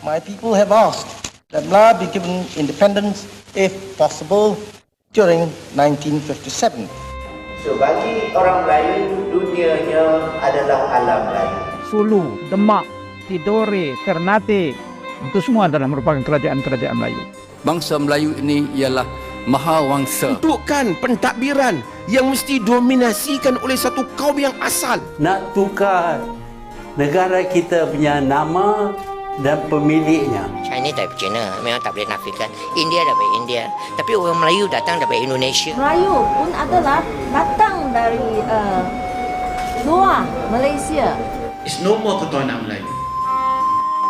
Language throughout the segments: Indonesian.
My people have asked that Malaya be given independence, if possible, during 1957. So bagi orang Melayu, dunianya adalah alam Melayu. Sulu, Demak, Tidore, Ternate, itu semua adalah merupakan kerajaan-kerajaan Melayu. Bangsa Melayu ini ialah mahawangsa. Untukkan pentadbiran yang mesti dominasikan oleh satu kaum yang asal. Nak tukar negara kita punya nama dan pemiliknya. China daripada China, memang tak boleh nafikan. India daripada India. Tapi orang Melayu datang daripada Indonesia. Melayu pun adalah datang dari luar Malaysia. It's no more ketuhanan Melayu.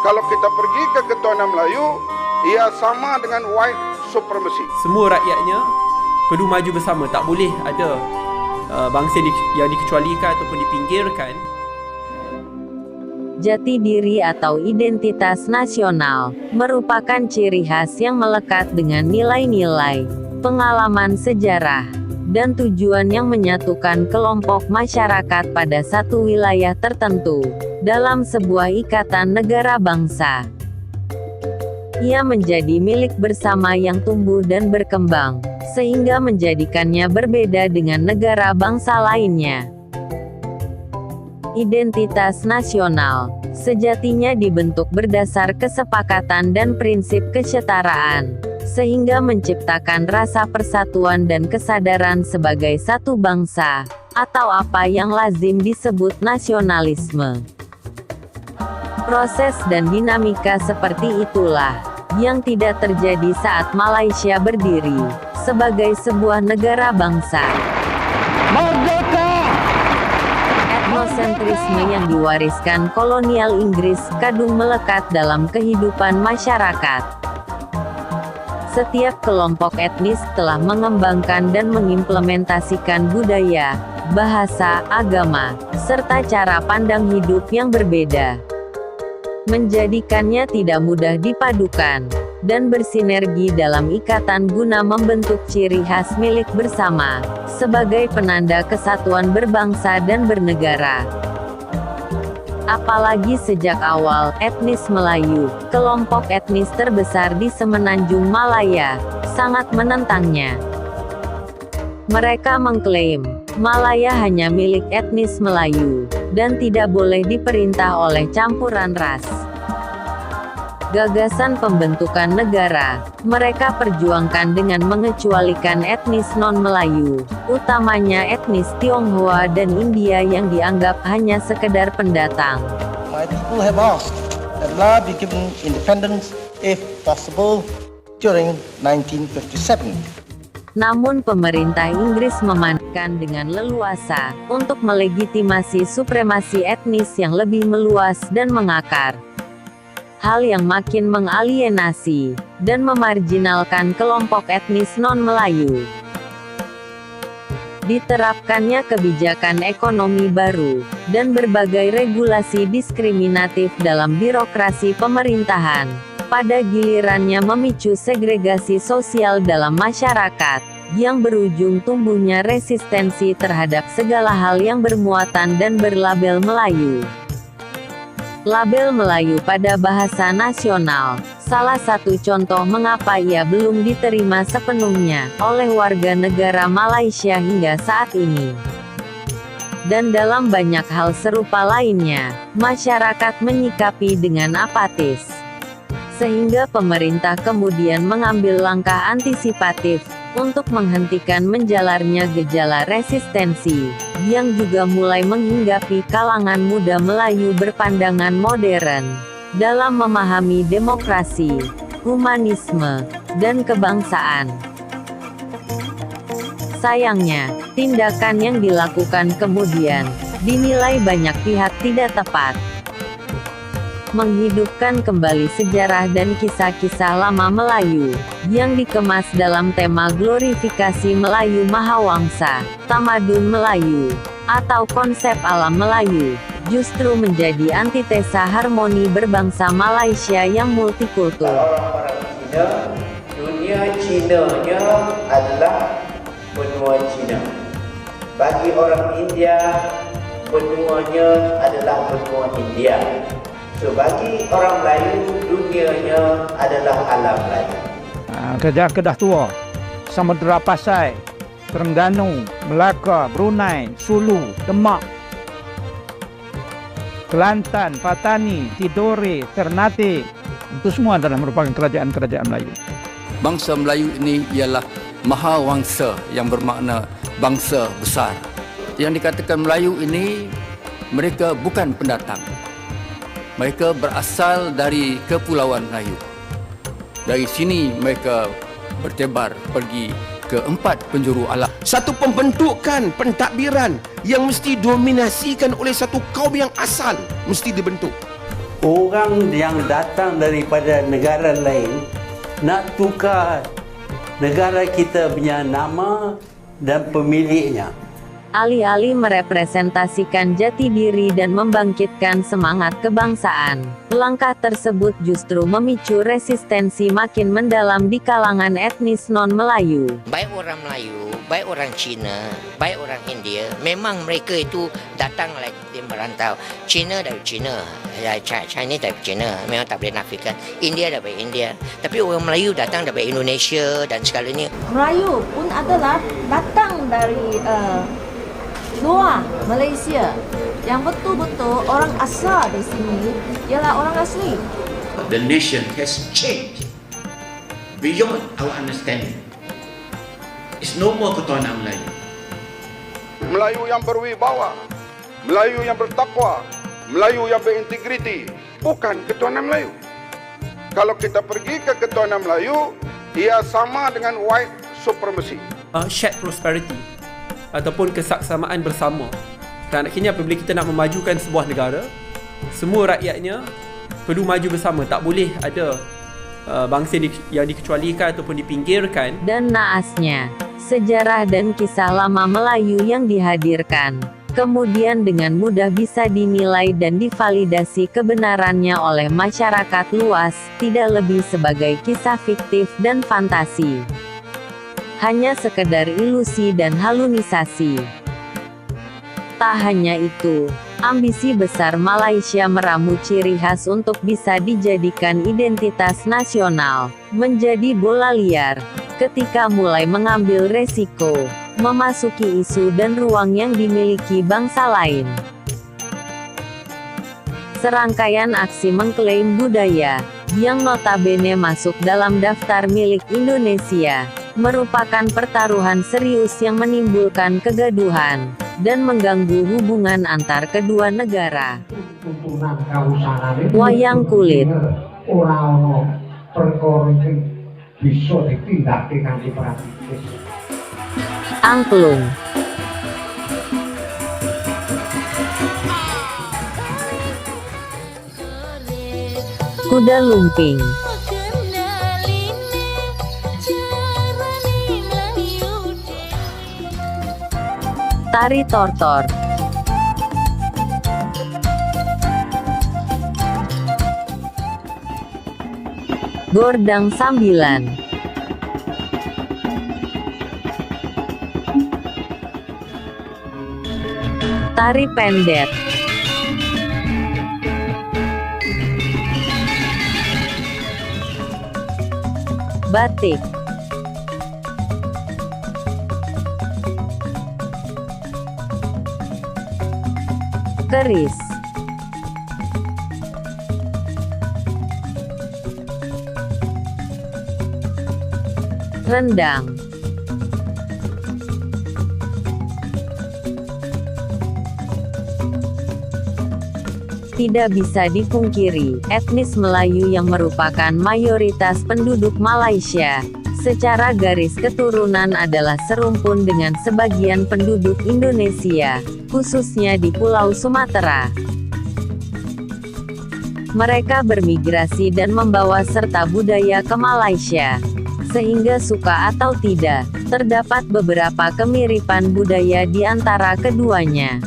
Kalau kita pergi ke ketuhanan Melayu, ia sama dengan white supremacy. Semua rakyatnya perlu maju bersama. Tak boleh ada bangsa yang dikecualikan ataupun dipinggirkan. Jati diri atau identitas nasional merupakan ciri khas yang melekat dengan nilai-nilai, pengalaman sejarah, dan tujuan yang menyatukan kelompok masyarakat pada satu wilayah tertentu dalam sebuah ikatan negara bangsa. Ia menjadi milik bersama yang tumbuh dan berkembang, sehingga menjadikannya berbeda dengan negara bangsa lainnya. Identitas nasional sejatinya dibentuk berdasar kesepakatan dan prinsip kesetaraan, sehingga menciptakan rasa persatuan dan kesadaran sebagai satu bangsa, atau apa yang lazim disebut nasionalisme. Proses dan dinamika seperti itulah yang tidak terjadi saat Malaysia berdiri sebagai sebuah negara bangsa. Merdeka! Etnosentrisme yang diwariskan kolonial Inggris kadung melekat dalam kehidupan masyarakat. Setiap kelompok etnis telah mengembangkan dan mengimplementasikan budaya, bahasa, agama, serta cara pandang hidup yang berbeda, menjadikannya tidak mudah dipadukan dan bersinergi dalam ikatan guna membentuk ciri khas milik bersama, sebagai penanda kesatuan berbangsa dan bernegara. Apalagi sejak awal, etnis Melayu, kelompok etnis terbesar di Semenanjung Malaya, sangat menentangnya. Mereka mengklaim, Malaya hanya milik etnis Melayu, dan tidak boleh diperintah oleh campuran ras. Gagasan pembentukan negara, mereka perjuangkan dengan mengecualikan etnis non-Melayu, utamanya etnis Tionghoa dan India yang dianggap hanya sekedar pendatang. My people have asked that Malaya be given independence, if possible, during 1957. Namun pemerintah Inggris memandangkan dengan leluasa untuk melegitimasi supremasi etnis yang lebih meluas dan mengakar. Hal yang makin mengalienasi dan memarginalkan kelompok etnis non-Melayu. Diterapkannya kebijakan ekonomi baru dan berbagai regulasi diskriminatif dalam birokrasi pemerintahan, pada gilirannya memicu segregasi sosial dalam masyarakat, yang berujung tumbuhnya resistensi terhadap segala hal yang bermuatan dan berlabel Melayu. Label Melayu pada bahasa nasional, salah satu contoh mengapa ia belum diterima sepenuhnya oleh warga negara Malaysia hingga saat ini. Dan dalam banyak hal serupa lainnya, masyarakat menyikapi dengan apatis. Sehingga pemerintah kemudian mengambil langkah antisipatif untuk menghentikan menjalarnya gejala resistensi, yang juga mulai menghinggapi kalangan muda Melayu berpandangan modern dalam memahami demokrasi, humanisme, dan kebangsaan. Sayangnya, tindakan yang dilakukan kemudian dinilai banyak pihak tidak tepat. Menghidupkan kembali sejarah dan kisah-kisah lama Melayu, yang dikemas dalam tema glorifikasi Melayu Mahawangsa, Tamadun Melayu, atau konsep alam Melayu, justru menjadi antitesa harmoni berbangsa Malaysia yang multikultur. Orang-orang Cina, dunia Cina-nya adalah benua Cina. Bagi orang India, benuanya adalah benua India. So bagi orang Melayu, dunianya adalah alam Melayu. Kedah Tua, Samudra Pasai, Terengganu, Melaka, Brunei, Sulu, Demak, Kelantan, Patani, Tidore, Ternate, itu semua adalah merupakan kerajaan-kerajaan Melayu. Bangsa Melayu ini ialah mahawangsa yang bermakna bangsa besar. Yang dikatakan Melayu ini, mereka bukan pendatang. Mereka berasal dari Kepulauan Melayu. Dari sini mereka bertebar pergi ke 4 penjuru alam. Satu pembentukan pentadbiran yang mesti dominasikan oleh satu kaum yang asal mesti dibentuk. Orang yang datang daripada negara lain nak tukar negara kita punya nama dan pemiliknya. Alih-alih merepresentasikan jati diri dan membangkitkan semangat kebangsaan, langkah tersebut justru memicu resistensi makin mendalam di kalangan etnis non-Melayu. Baik orang Melayu, baik orang Cina, baik orang India, memang mereka itu datang dari merantau. Cina dari Cina, Chinese dari Cina, memang tak boleh nafikan. India dari India. Tapi orang Melayu datang dari Indonesia dan segalanya. Melayu pun adalah datang dari luar Malaysia. Yang betul-betul orang asal di sini ialah orang asli. The nation has changed beyond our understanding. It's no more ketuhanan Melayu. Melayu yang berwibawa, Melayu yang bertakwa, Melayu yang berintegriti, bukan ketuhanan Melayu. Kalau kita pergi ke ketuhanan Melayu, ia sama dengan white supremacy. Shared prosperity ataupun kesaksamaan bersama. Dan akhirnya apabila kita nak memajukan sebuah negara, semua rakyatnya perlu maju bersama. Tak boleh ada bangsa yang dikecualikan ataupun dipinggirkan. Dan naasnya, sejarah dan kisah lama Melayu yang dihadirkan, kemudian dengan mudah bisa dinilai dan divalidasi kebenarannya oleh masyarakat luas, tidak lebih sebagai kisah fiktif dan fantasi. Hanya sekedar ilusi dan halusinasi. Tak hanya itu, ambisi besar Malaysia meramu ciri khas untuk bisa dijadikan identitas nasional, menjadi bola liar, ketika mulai mengambil resiko, memasuki isu dan ruang yang dimiliki bangsa lain. Serangkaian aksi mengklaim budaya, yang notabene masuk dalam daftar milik Indonesia, merupakan pertaruhan serius yang menimbulkan kegaduhan dan mengganggu hubungan antar kedua negara. Wayang kulit. Angklung. Kuda lumping. Tari tortor. Gordang sambilan. Tari pendet. Batik. Keris. Rendang. Tidak bisa dipungkiri, etnis Melayu yang merupakan mayoritas penduduk Malaysia, secara garis keturunan adalah serumpun dengan sebagian penduduk Indonesia, khususnya di Pulau Sumatera. Mereka bermigrasi dan membawa serta budaya ke Malaysia. Sehingga suka atau tidak, terdapat beberapa kemiripan budaya di antara keduanya.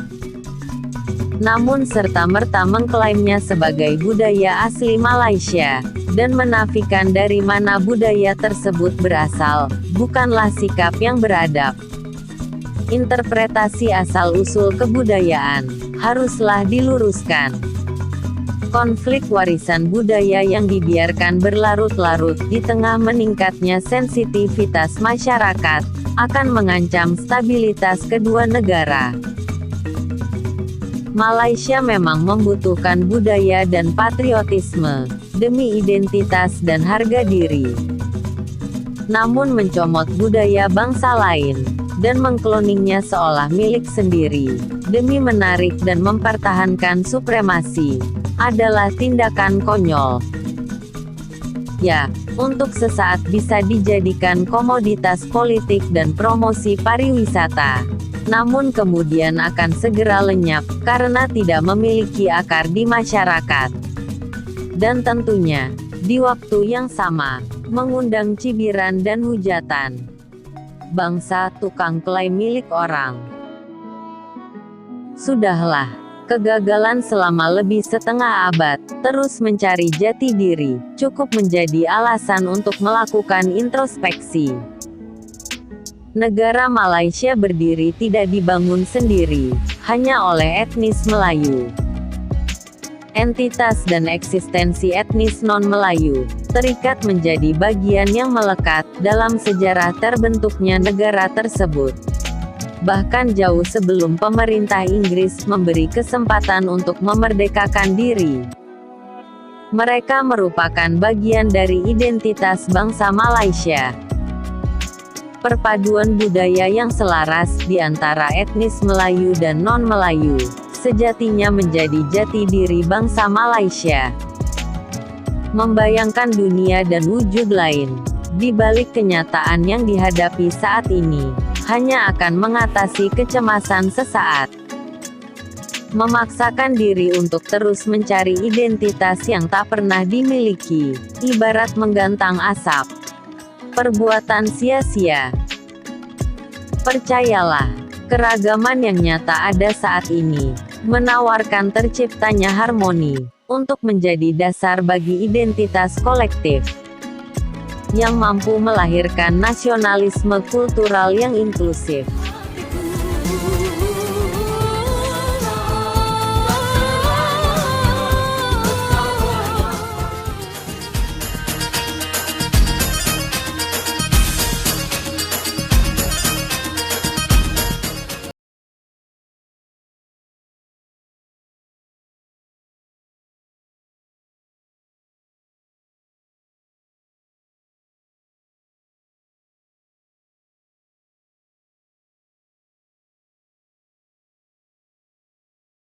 Namun serta-merta mengklaimnya sebagai budaya asli Malaysia, dan menafikan dari mana budaya tersebut berasal, bukanlah sikap yang beradab. Interpretasi asal-usul kebudayaan haruslah diluruskan. Konflik warisan budaya yang dibiarkan berlarut-larut di tengah meningkatnya sensitivitas masyarakat akan mengancam stabilitas kedua negara. Malaysia memang membutuhkan budaya dan patriotisme demi identitas dan harga diri. Namun mencomot budaya bangsa lain dan mengkloningnya seolah milik sendiri demi menarik dan mempertahankan supremasi adalah tindakan konyol. Ya, untuk sesaat bisa dijadikan komoditas politik dan promosi pariwisata. Namun kemudian akan segera lenyap karena tidak memiliki akar di masyarakat. Dan tentunya, di waktu yang sama, mengundang cibiran dan hujatan. Bangsa tukang klaim milik orang. Sudahlah, kegagalan selama lebih setengah abad, terus mencari jati diri, cukup menjadi alasan untuk melakukan introspeksi. Negara Malaysia berdiri tidak dibangun sendiri, hanya oleh etnis Melayu. Entitas dan eksistensi etnis non-Melayu terikat menjadi bagian yang melekat dalam sejarah terbentuknya negara tersebut. Bahkan jauh sebelum pemerintah Inggris memberi kesempatan untuk memerdekakan diri. Mereka merupakan bagian dari identitas bangsa Malaysia. Perpaduan budaya yang selaras di antara etnis Melayu dan non-Melayu sejatinya menjadi jati diri bangsa Malaysia. Membayangkan dunia dan wujud lain di balik kenyataan yang dihadapi saat ini hanya akan mengatasi kecemasan sesaat. Memaksakan diri untuk terus mencari identitas yang tak pernah dimiliki, ibarat menggantang asap. Perbuatan sia-sia. Percayalah, keragaman yang nyata ada saat ini menawarkan terciptanya harmoni untuk menjadi dasar bagi identitas kolektif yang mampu melahirkan nasionalisme kultural yang inklusif.